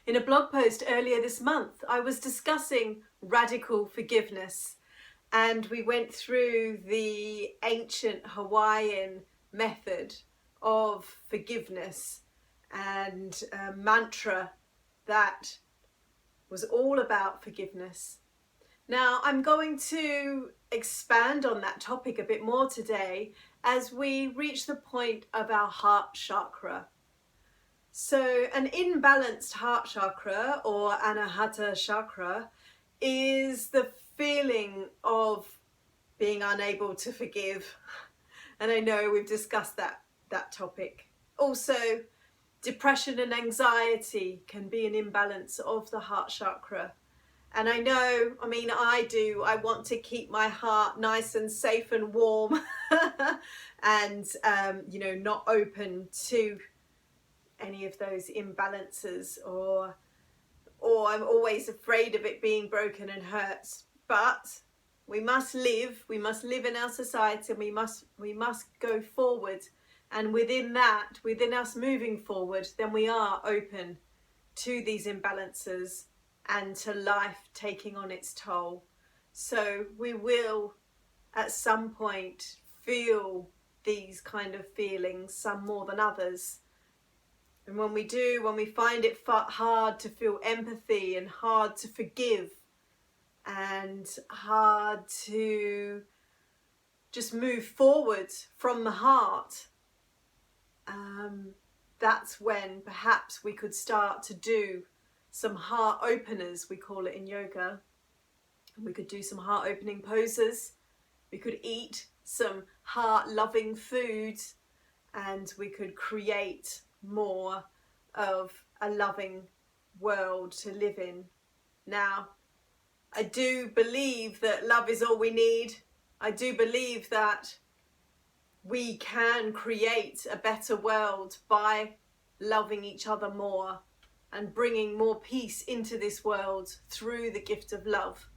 In a blog post earlier this month, I was discussing radical forgiveness, and we went through the ancient Hawaiian method of forgiveness and a mantra that was all about forgiveness. Now, I'm going to expand on that topic a bit more today as we reach the point of our heart chakra. So an imbalanced heart chakra, or Anāhata chakra, is the feeling of being unable to forgive. And I know we've discussed that topic. Also, depression and anxiety can be an imbalance of the heart chakra. And I know, I want to keep my heart nice and safe and warm and, not open to any of those imbalances, or I'm always afraid of it being broken and hurts. But we must live in our society, and we must go forward. And within that, within us moving forward, then we are open to these imbalances and to life taking on its toll. So we will at some point feel these kind of feelings, some more than others. And when we do, when we find it hard to feel empathy and hard to forgive and hard to just move forward from the heart, that's when perhaps we could start to do some heart openers, we call it in yoga. We could do some heart opening poses. We could eat some heart loving food, and we could create more of a loving world to live in. Now, I do believe that love is all we need. I do believe that we can create a better world by loving each other more and bringing more peace into this world through the gift of love.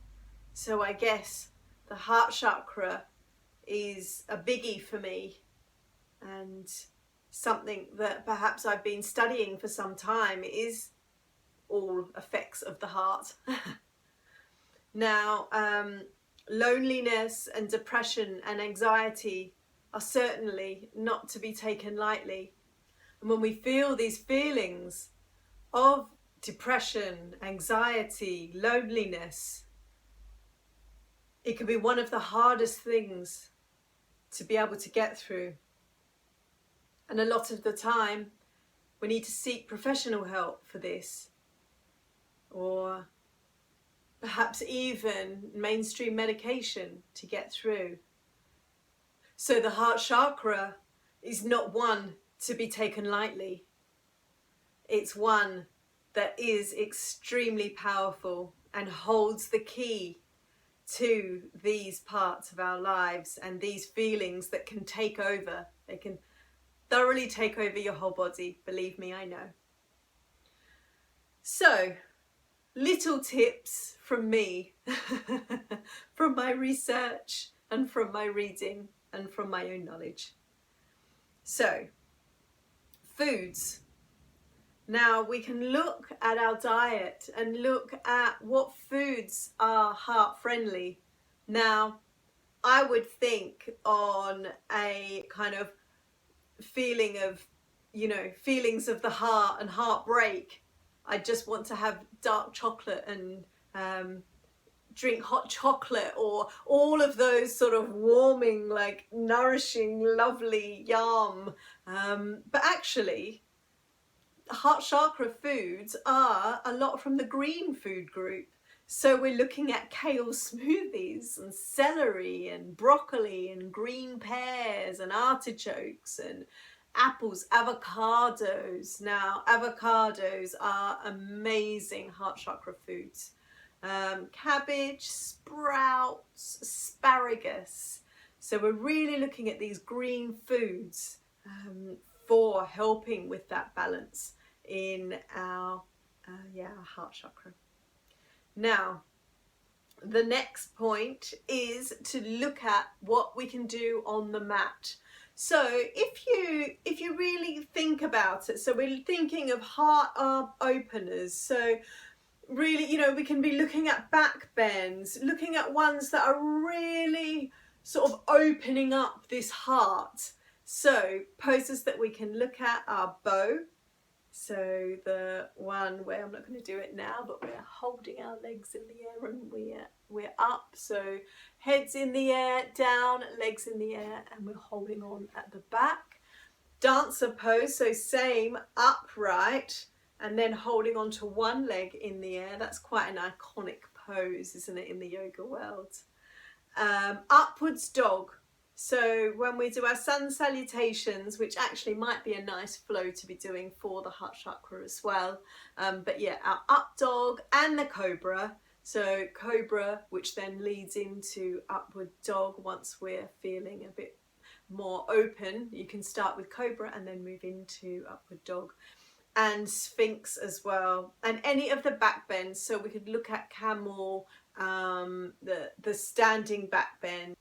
So I guess the heart chakra is a biggie for me, and something that perhaps I've been studying for some time is all effects of the heart. Now, loneliness and depression and anxiety are certainly not to be taken lightly. And when we feel these feelings of depression, anxiety, loneliness, it can be one of the hardest things to be able to get through. And a lot of the time, we need to seek professional help for this, or perhaps even mainstream medication to get through. So the heart chakra is not one to be taken lightly. It's one that is extremely powerful and holds the key to these parts of our lives and these feelings that can take over. They can thoroughly take over your whole body, believe me, I know. So, little tips from me, from my research and from my reading and from my own knowledge. So, foods. Now we can look at our diet and look at what foods are heart friendly. Now, I would think on a kind of feeling of, feelings of the heart and heartbreak, I just want to have dark chocolate and drink hot chocolate, or all of those sort of warming, like nourishing, lovely yum. But actually, heart chakra foods are a lot from the green food group. So we're looking at kale smoothies and celery and broccoli and green pears and artichokes and apples, avocados. Now, avocados are amazing heart chakra foods. Cabbage, sprouts, asparagus. So we're really looking at these green foods for helping with that balance in our heart chakra. Now, the next point is to look at what we can do on the mat. So if you really think about it, so we're thinking of heart openers. So really, you know, we can be looking at back bends, looking at ones that are really sort of opening up this heart. So poses that we can look at are bow. So the one where, I'm not going to do it now, but we're holding our legs in the air and we're up. So heads in the air, down, legs in the air, and we're holding on at the back. Dancer pose, so same, upright, and then holding on to one leg in the air. That's quite an iconic pose, isn't it, in the yoga world? Upwards dog. So when we do our sun salutations, which actually might be a nice flow to be doing for the heart chakra as well. But yeah, our up dog and the cobra. So cobra, which then leads into upward dog once we're feeling a bit more open. You can start with cobra and then move into upward dog. And sphinx as well, and any of the back bends. So we could look at camel, the standing back bend,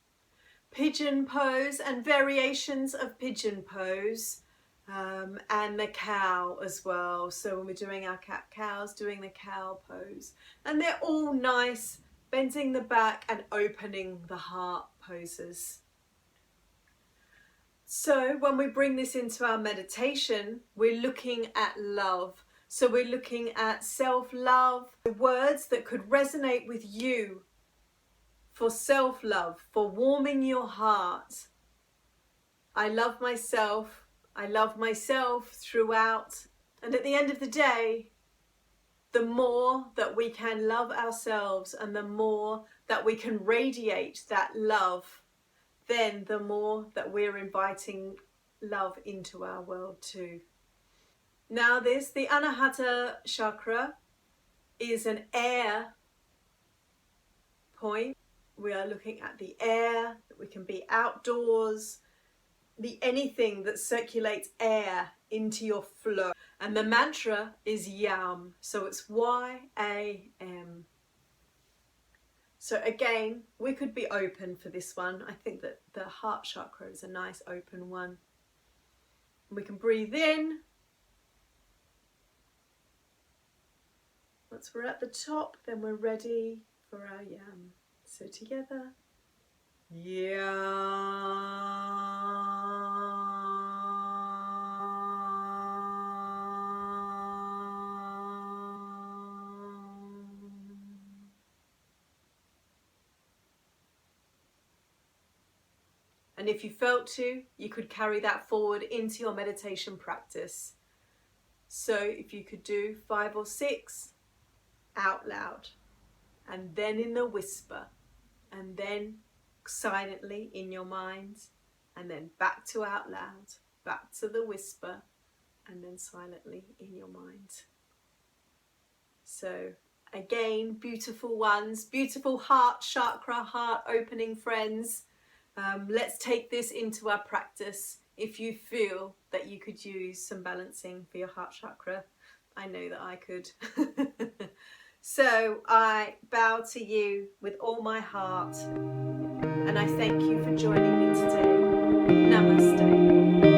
pigeon pose and variations of pigeon pose, and the cow as well. So when we're doing our cat cows, doing the cow pose, and they're all nice, bending the back and opening the heart poses. So when we bring this into our meditation, we're looking at love. So we're looking at self-love, the words that could resonate with you for self-love, for warming your heart. I love myself. I love myself throughout. And at the end of the day, the more that we can love ourselves and the more that we can radiate that love, then the more that we're inviting love into our world too. Now the Anāhata chakra is an air point. We are looking at the air, that we can be outdoors, anything that circulates air into your flow. And the mantra is YAM, so it's Y-A-M. So again, we could be open for this one. I think that the heart chakra is a nice open one. We can breathe in. Once we're at the top, then we're ready for our YAM. So together, YAM. And if you felt to, you could carry that forward into your meditation practice. So if you could do 5 or 6 out loud, and then in the whisper, and then silently in your mind, and then back to out loud, back to the whisper, and then silently in your mind. So again, beautiful ones, beautiful heart chakra, heart opening friends. Let's take this into our practice. If you feel that you could use some balancing for your heart chakra, I know that I could. So I bow to you with all my heart, and I thank you for joining me today. Namaste.